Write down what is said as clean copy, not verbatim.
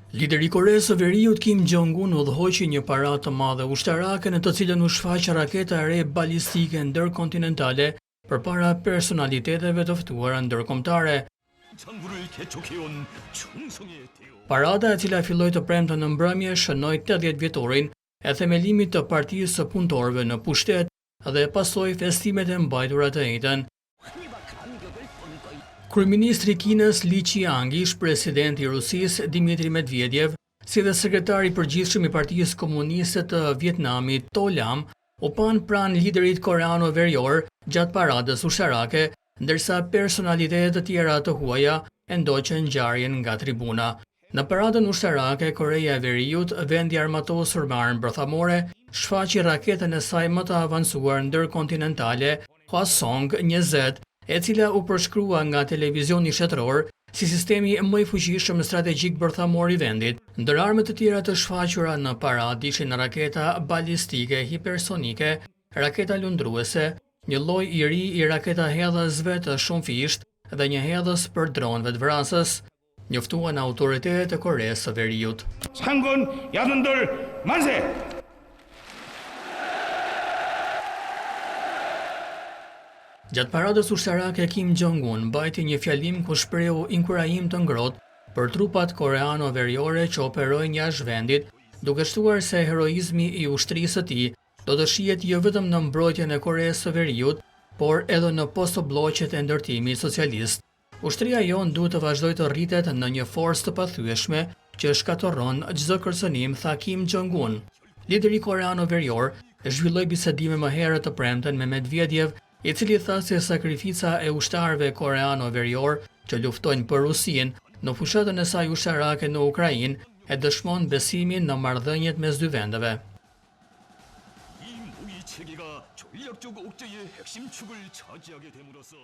Lideri i Koreas së Veriut Kim Jong-un udhëhoqi një paratë të madhe ushtarake në të cilën u shfaq raketa e re balistike ndërkontinentale përpara personaliteteve të ftuara ndërkombëtare. Parada, e cila filloi të premten në mbrëmje, shënoi 80 vjetorin e themelimit të Partisë së Punëtorëve në pushtet dhe pasoi festimet e mbajtura të njëjtën. Kryeministri i Kinës Li Qiang, ish presidenti i Rusisë Dmitri Medvedev, si dhe sekretari i përgjithshëm i Partisë Komuniste të Vietnamit To Lam, u pan pranë liderit koreano verior gjatë paradës ushtarake, ndërsa personalitetet të tjera të huaja e ndoqën ngjarjen nga tribuna. Në paradën ushtarake, Koreja e Veriut, vendi armatosur me armë bërthamore, shfaqi raketën e saj më të avancuar ndërkontinentale Hwasong-20, e cila u përshkrua nga televizioni shtetëror si sistemi më i fuqishëm strategjik bërthamor i vendit. Ndër armët të tjera të shfaqura në paradë ishin raketa balistike hipersonike, raketa lundruese, një lloj i ri i raketa hedhësve të shumëfisht dhe një hedhës për dronëve të vrasës, njoftuan autoritetet e Koreas së Veriut. 상군 야군들 만세! Gjatë paradës ushtarake, Kim Jong-un mbajti një fjalim ku shprehu inkurajim të ngrohtë për trupat koreano-veriore që operojnë jashtë vendit, duke shtuar se heroizmi i ushtrisë së tij do të shihet jo vetëm në mbrojtjen e Koreas së Veriut, por edhe në postobllogjet e ndërtimit socialist. Ushtria jon duhet të vazhdojë të rritet në një forcë të pathyeshme që shkatërron çdo kërcënim, tha Kim Jong-un. Lideri koreano-verior zhvilloi bisedime më herët të premten me Medvedev, i cili tha se sakrifica e ushtarëve koreano-verior që luftojnë për Rusinë në fushatën e saj ushtarake në Ukrainë e dëshmon besimin në marrëdhëniet mes dy vendeve. 이 무기 체계가 전략적 억제의 핵심 축을 차지하게 됨으로써